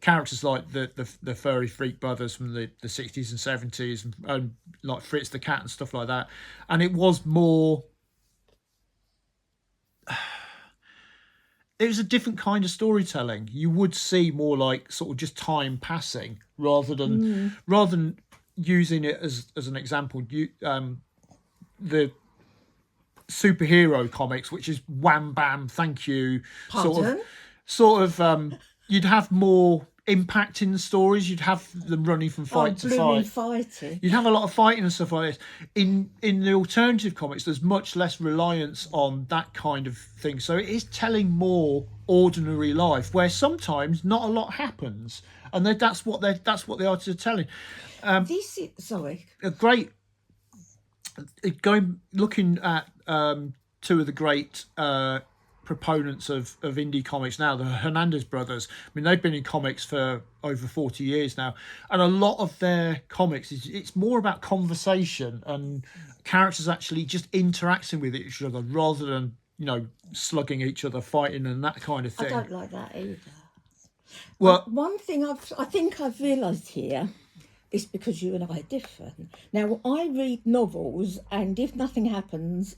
characters like the Furry Freak Brothers from the 60s and 70s and like Fritz the Cat and stuff like that. And it was more, it was a different kind of storytelling. You would see more like sort of just time passing rather than using it as an example. The superhero comics, which is wham bam, thank you. Pardon? Sort of you'd have more impact in the stories. You'd have them running from fight to fight. Fighting. You'd have a lot of fighting and stuff like this. In the alternative comics, there's much less reliance on that kind of thing. So it is telling more ordinary life, where sometimes not a lot happens, and that's what the artists are telling. This is sorry. A great looking at two of the great proponents of indie comics now, the Hernandez brothers. I mean, they've been in comics for over 40 years now, and a lot of their comics it's more about conversation and characters actually just interacting with each other rather than, you know, slugging each other, fighting and that kind of I thing. don't like that either. Well, One thing I think I've realised here is because you and I are different. Now, I read novels, and if nothing happens,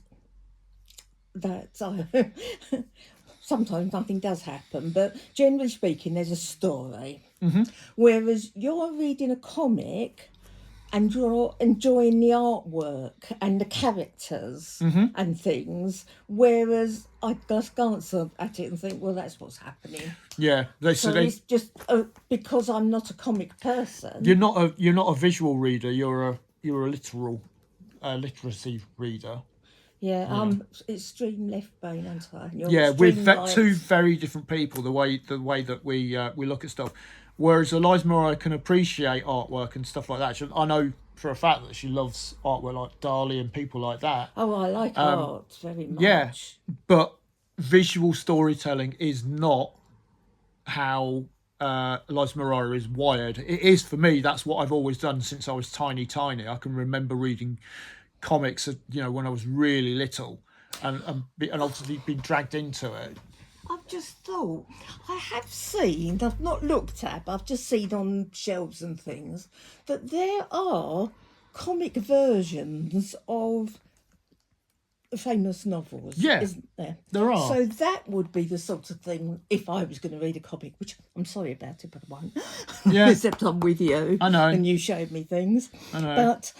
sometimes nothing does happen, but generally speaking, there's a story. Mm-hmm. Whereas you're reading a comic and you're enjoying the artwork and the characters and things, whereas I just glance at it and think, well, that's what's happening. yeah, So it's just because I'm not a comic person. you're not a visual reader. You're a literal literacy reader. Yeah, I'm extreme left brain, aren't I? And you're Yeah, we're extreme right. two very different people. The way that we look at stuff. Whereas Eliza Mariah can appreciate artwork and stuff like that. I know for a fact that she loves artwork like Dali and people like that. Oh, I like art very much. Yeah, but visual storytelling is not how Eliza Mariah is wired. It is for me. That's what I've always done since I was tiny. I can remember reading comics, you know, when I was really little, and obviously been dragged into it. I've just thought, I have seen, I've not looked at, but I've just seen on shelves and things, that there are comic versions of famous novels, Yeah, isn't there? There are. So that would be the sort of thing, if I was going to read a comic, which I'm sorry about it, but I won't. Yeah. Except I'm with you. I know. And you showed me things. I know. But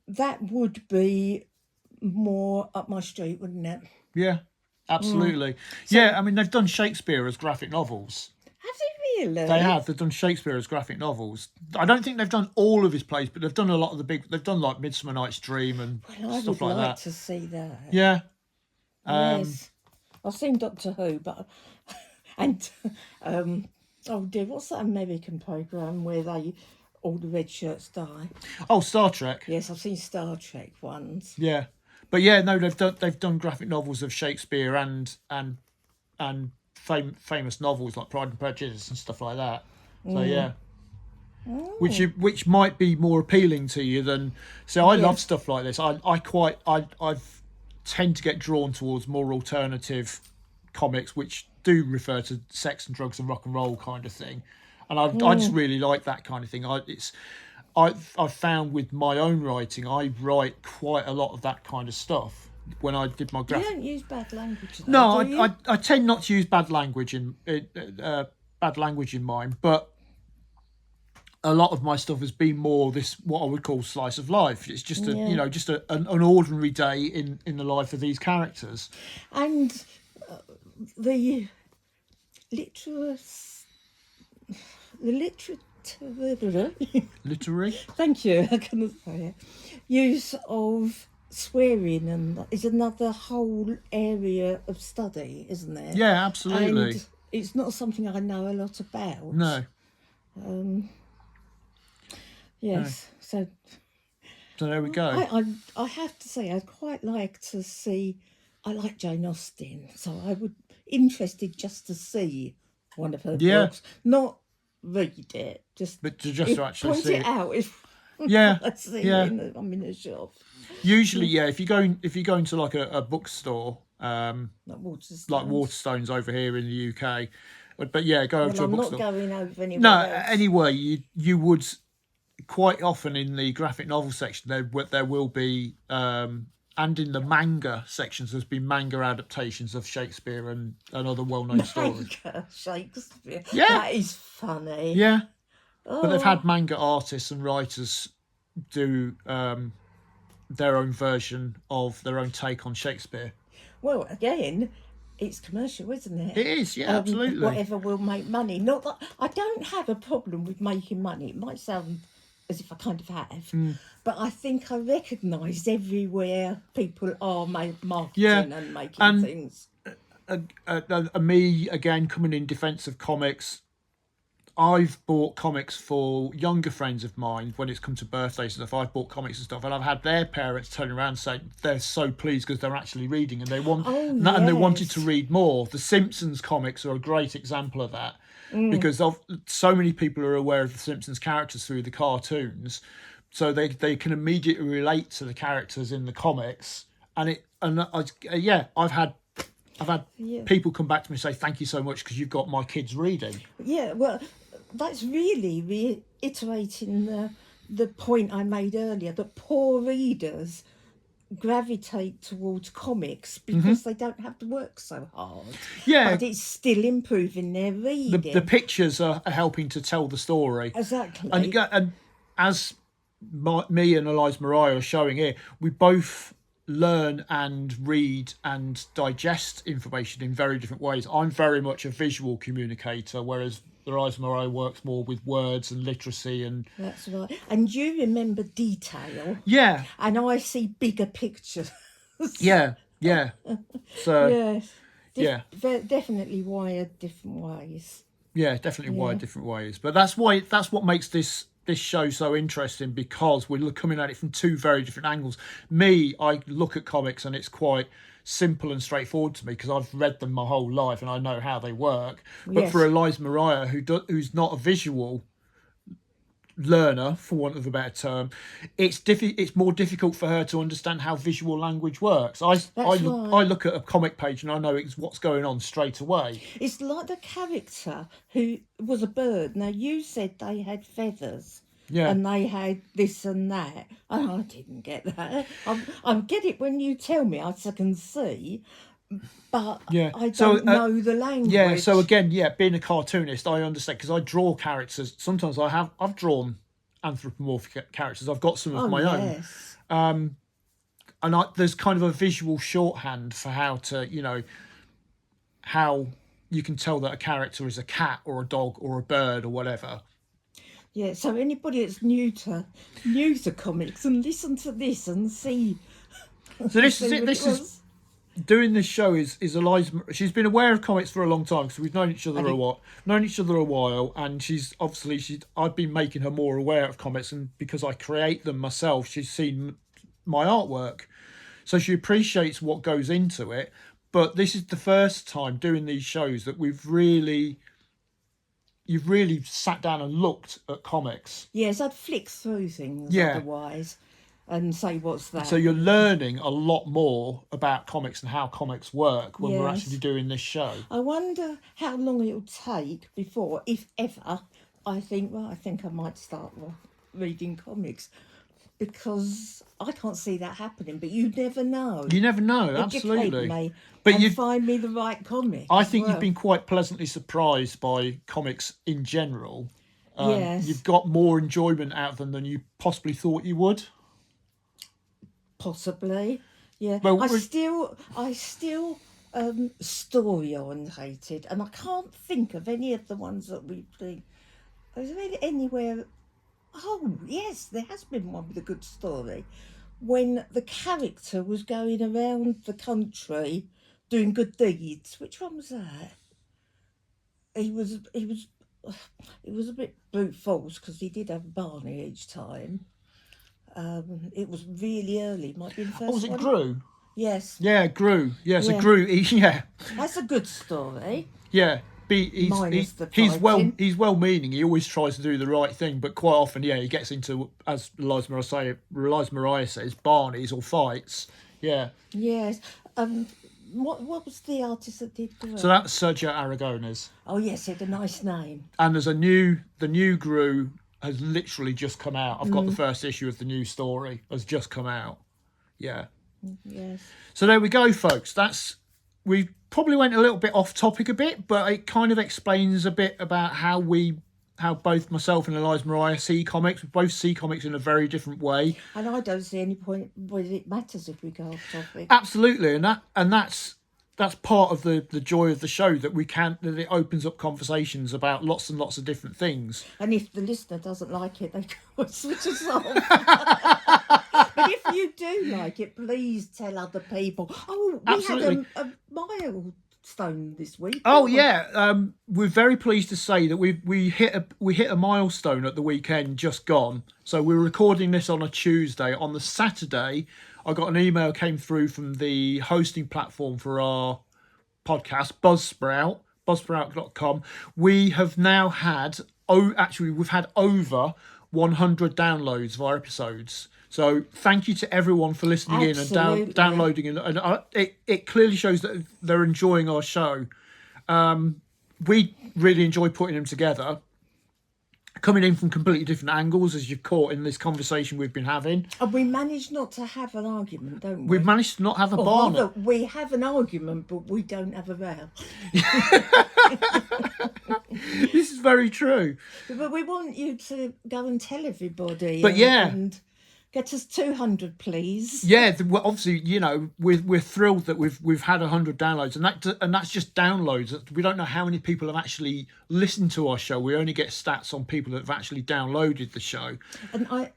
that would be more up my street, wouldn't it? Yeah, absolutely. Yeah, I mean, they've done Shakespeare as graphic novels. Have they really? They have. They've done Shakespeare as graphic novels. I don't think they've done all of his plays, but they've done a lot of the big. They've done like Midsummer Night's Dream and I stuff would like that. to see that. Yeah. Yes. I've seen Doctor Who, but and oh dear, what's that American program where all the red shirts die? Oh, Star Trek. Yes, I've seen Star Trek ones. Yeah, but yeah, no, they've done graphic novels of Shakespeare and famous novels like Pride and Prejudice and stuff like that. So yeah. Which might be more appealing to you than. So I love stuff like this. I tend to get drawn towards more alternative comics which do refer to sex and drugs and rock and roll kind of thing, and I just really like that kind of thing. I've found with my own writing, I write quite a lot of that kind of stuff. When I did my graphic, You don't use bad language, though, no, do you? I tend not to use bad language in mine, but a lot of my stuff has been more this what I would call slice of life. It's just an ordinary day in the life of these characters. And the literature. Literary. Thank you. I couldn't say it. Use of swearing and is another whole area of study, isn't there? Yeah, absolutely. And it's not something I know a lot about. No. Yes. No. So there we go. I have to say I'd quite like to see. I like Jane Austen, so I would interested just to see one of her books, not read it, but to actually point see it out if I see it I'm in a shop. Usually, if you go into like a bookstore, like Waterstones. like Waterstones over here in the UK, but yeah, go over to a bookstore. I'm not going over anywhere No, else. anyway, you would quite often in the graphic novel section there will be and in the manga sections there's been manga adaptations of Shakespeare and other well-known stories. Shakespeare. Yeah, that is funny. Yeah, but they've had manga artists and writers do their own version of their own take on Shakespeare. Well, again, it's commercial, isn't it? It is, yeah, absolutely. Whatever will make money. Not that I don't have a problem with making money. It might sound as if I kind of have, but I think I recognise everywhere people are marketing and making things. Me again coming in defence of comics. I've bought comics for younger friends of mine when it's come to birthdays and stuff. I've bought comics and stuff, and I've had their parents turn around and say they're so pleased because they're actually reading and they want Oh, and they wanted yes. to read more. The Simpsons comics are a great example of that because of so many people are aware of the Simpsons characters through the cartoons, so they can immediately relate to the characters in the comics. I've had Yeah. people come back to me and say thank you so much because you've got my kids reading. Yeah, well, that's really reiterating the point I made earlier that poor readers gravitate towards comics because they don't have to work so hard. Yeah, But it's still improving their reading. the pictures are helping to tell the story. Exactly. And as me and Eliza Mariah are showing here, we both learn and read and digest information in very different ways. I'm very much a visual communicator, whereas Eliza Mariah works more with words and literacy and That's right. And you remember detail, yeah, and I see bigger pictures. yeah. So Yes. yeah. Definitely wired different ways. Yeah, definitely Yeah. wired different ways. But that's what makes this show so interesting because we're coming at it from two very different angles. Me, I look at comics and it's quite simple and straightforward to me because I've read them my whole life and I know how they work. But Yes. for Eliza Mariah, who's not a visual learner, for want of a better term, it's more difficult for her to understand how visual language works. I right. look at a comic page and I know what's going on straight away. It's like the character who was a bird. Now, you said they had feathers. Yeah. And they had this and that. And I didn't get that. I get it when you tell me, I can see. But Yeah. I So, don't know the language. Yeah, so again, being a cartoonist, I understand because I draw characters. Sometimes I've drawn anthropomorphic characters. I've got some of my own, yes. and there's kind of a visual shorthand for how you can tell that a character is a cat or a dog or a bird or whatever. Yeah, so anybody that's new to comics and listen to this and see. So this is see it. what This was. is doing this show is Eliza. She's been aware of comics for a long time because we've known each other a while, and I've been making her more aware of comics, and because I create them myself, she's seen my artwork, so she appreciates what goes into it. But this is the first time doing these shows that you've really sat down and looked at comics. Yes, I'd flick through things Yeah. otherwise and say, what's that? So you're learning a lot more about comics and how comics work when we're Yes. actually doing this show. I wonder how long it'll take before, if ever, I think I might start reading comics, because I can't see that happening, but you never know. You never know, Educate absolutely. me But and you, find me the right comic. I as think well. you've been quite pleasantly surprised by comics in general. Yes. You've got more enjoyment out of them than you possibly thought you would. Possibly, yeah. Well, I still story orientated, and I can't think of any of the ones that we've been. Is there anywhere? Oh yes, there has been one with a good story, when the character was going around the country doing good deeds. Which one was that? He was a bit brute force because he did have Barney each time. It was really early. Might be the first Oh, was it one. Gru? Yes, Yeah, Gru. Yeah, so Yeah. Gru, yeah. that's a good story. Yeah. Minus the He's fighting. well-meaning. He always tries to do the right thing, but quite often, he gets into, as Eliza Mariah says, Barneys or fights. Yeah. Yes. What was the artist that did Gru? So that's Sergio Aragonés. Oh yes, it had a nice name. And there's the new Gru has literally just come out. I've got the first issue of the new story has just come out. Yeah. Yes. So there we go, folks. We probably went a little bit off topic a bit, but it kind of explains a bit about how both myself and Eliza Mariah see comics. We both see comics in a very different way. And I don't see any point whether it matters if we go off topic. Absolutely, and that's part of the joy of the show, that it opens up conversations about lots and lots of different things. And if the listener doesn't like it, they can switch us off. But if you do like it, please tell other people. Oh, we Absolutely. had a mild milestone this week. Oh didn't we? yeah, we're very pleased to say that we hit a milestone at the weekend just gone. So we're recording this on a Tuesday. On the Saturday, I got an email came through from the hosting platform for our podcast, buzzsprout.com. We have now had we've had over 100 downloads of our episodes. So thank you to everyone for listening in and Absolutely. downloading, and it clearly shows that they're enjoying our show. We really enjoy putting them together, coming in from completely different angles, as you've caught in this conversation we've been having. And we managed not to have an argument, don't we? We've managed to not have a Or barnet. rather, we have an argument, but we don't have a row. This is very true. But we want you to go and tell everybody. But yeah. And get us 200, please. Yeah, well, obviously, we're thrilled that we've had 100 downloads, and that's just downloads. We don't know how many people have actually listened to our show. We only get stats on people that have actually downloaded the show. And I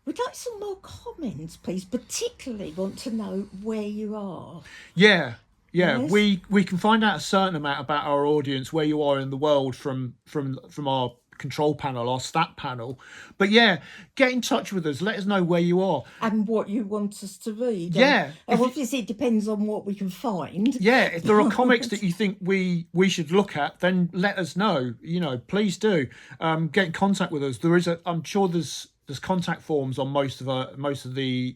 would like some more comments, please. Particularly want to know where you are. Yeah. Yes. We can find out a certain amount about our audience, where you are in the world from our control panel, our stat panel. But yeah, get in touch with us. Let us know where you are And what you want us to read. Yeah. And obviously, it depends on what we can find. Yeah, if there are comics that you think we should look at, then let us know. Please do. Get in contact with us. I'm sure there's contact forms on most of the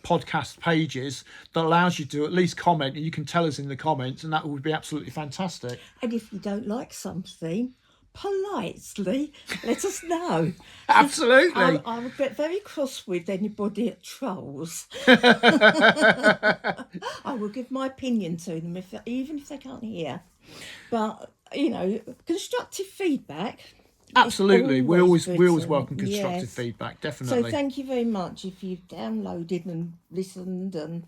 podcast pages that allows you to at least comment, and you can tell us in the comments, and that would be absolutely fantastic. And if you don't like something, politely let us know. Absolutely. I would get very cross with anybody at Trolls. I will give my opinion to them, even if they can't hear. But, constructive feedback. Absolutely. We always written. welcome constructive Yes. feedback, definitely. So thank you very much if you've downloaded and listened, and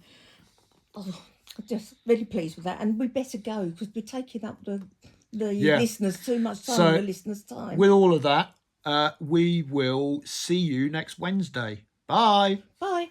just really pleased with that. And we better go because we're taking up the listeners too much time. The listeners' time. With all of that, we will see you next Wednesday. Bye. Bye.